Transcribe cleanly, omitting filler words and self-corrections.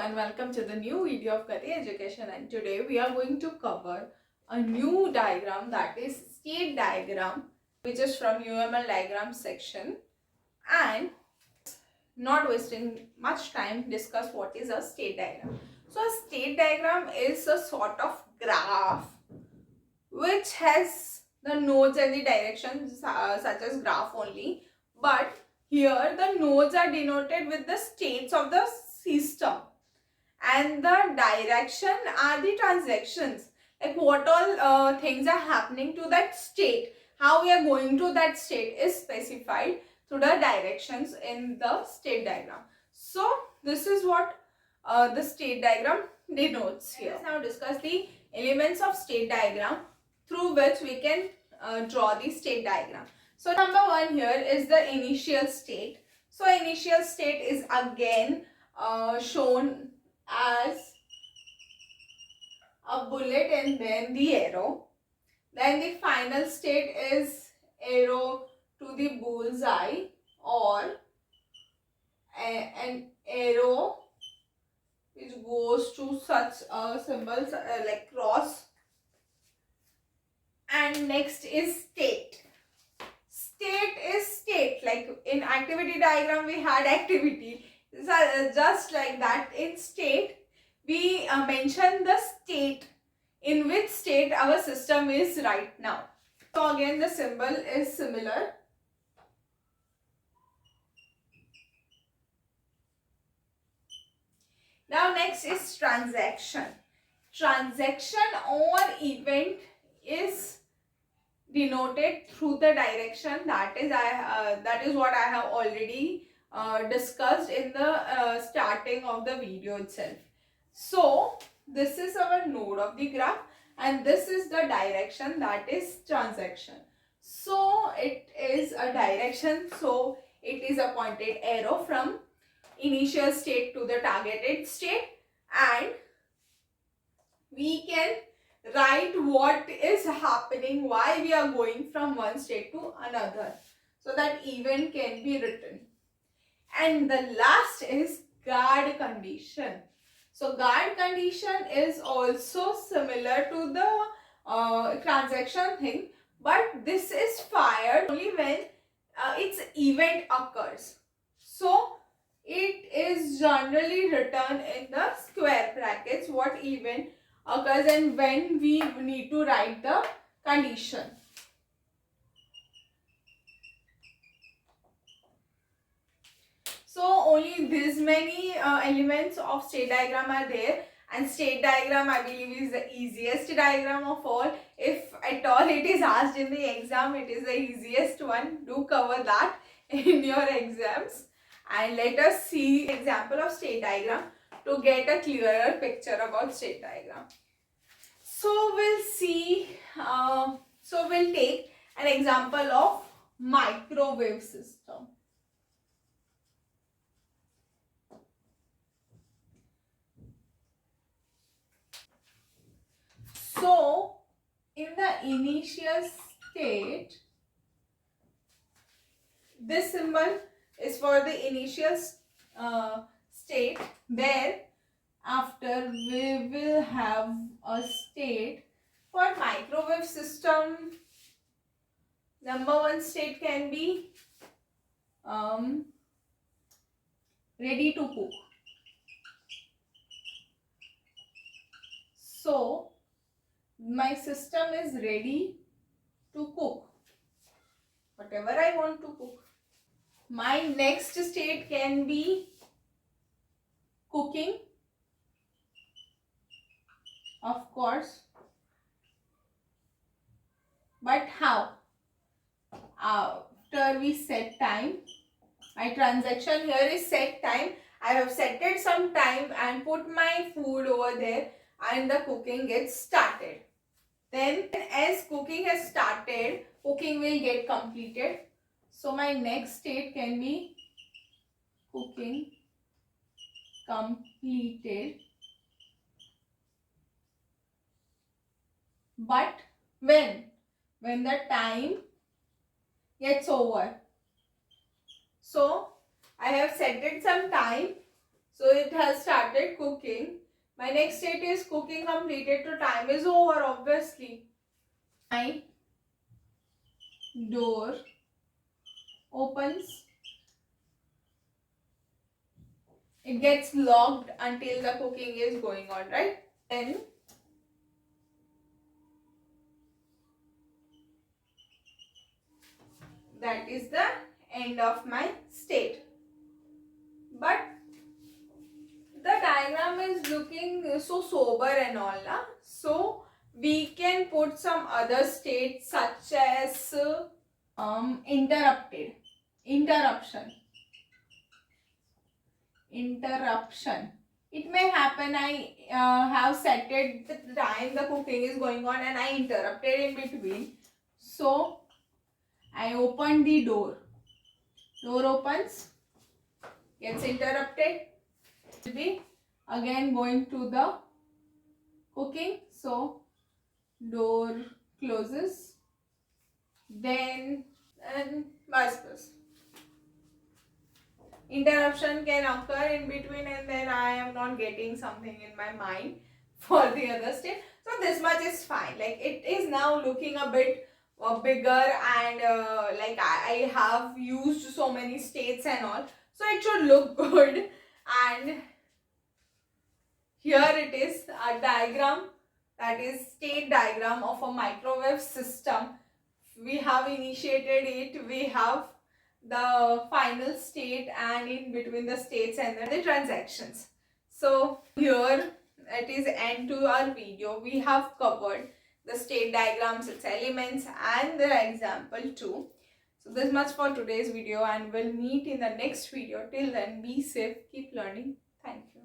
and welcome to the new video of Gati Education, and today we are going to cover a new diagram, that is state diagram, which is from UML diagram section. And not wasting much time, discuss what is a state diagram. So a state diagram is a sort of graph which has the nodes and the directions such as graph only, but here the nodes are denoted with the states of the system and the direction are the transactions, like what all things are happening to that state, how we are going to that state is specified through the directions in the state diagram. So this is what the state diagram denotes here. Let's now discuss the elements of state diagram through which we can draw the state diagram. So number one here is the initial state. So initial state is again shown as a bullet and then the arrow. Then the final state is arrow to the bullseye, or an arrow which goes to such symbols like cross. And next is state. State is state, like in activity diagram we had activity. Just like that, in state we mention the state, in which state our system is right now. So again the symbol is similar. Now next is transaction. Transaction or event is denoted through the direction, that is what I have already discussed in the starting of the video itself. So this is our node of the graph and this is the direction, that is transaction. So it is a direction, so it is a pointed arrow from initial state to the targeted state, and we can write what is happening, why we are going from one state to another, so that event can be written. And the last is guard condition. So guard condition is also similar to the transaction thing, but this is fired only when its event occurs. So it is generally written in the square brackets what event occurs and when we need to write the condition. So only these many elements of state diagram are there, and state diagram I believe is the easiest diagram of all. If at all it is asked in the exam, it is the easiest one. Do cover that in your exams, and let us see example of state diagram to get a clearer picture about state diagram. So we'll see, we'll take an example of microwave system. So in the initial state, this symbol is for the initial state. Thereafter we will have a state for microwave system. Number one state can be ready to cook. So my system is ready to cook whatever I want to cook. My next state can be cooking, of course, but how? After we set time. My transaction here is set time. I have set it some time and put my food over there and the cooking gets started. Then as cooking has started, cooking will get completed. So my next state can be cooking completed. But when the time gets over. So I have set it some time. So it has started cooking. My next state is cooking completed, so time is over obviously. My door opens. It gets locked until the cooking is going on, right? Then that is the end of my state. But the diagram is looking so sober and all, na? So we can put some other states such as interrupted, interruption. It may happen I have set it the time the cooking is going on and I interrupted in between. So I opened the door. Door opens, gets interrupted. Will be again going to the cooking. So door closes. Then and bus. Interruption can occur in between and then I am not getting something in my mind for the other state. So this much is fine. Like it is now looking a bit bigger and like I have used so many states and all. So it should look good. And here it is a diagram, that is state diagram of a microwave system. We have initiated it, we have the final state and in between the states and then the transactions. So here it is end to our video. We have covered the state diagrams, its elements and the example too. So this much for today's video and we'll meet in the next video. Till then, be safe, keep learning. Thank you.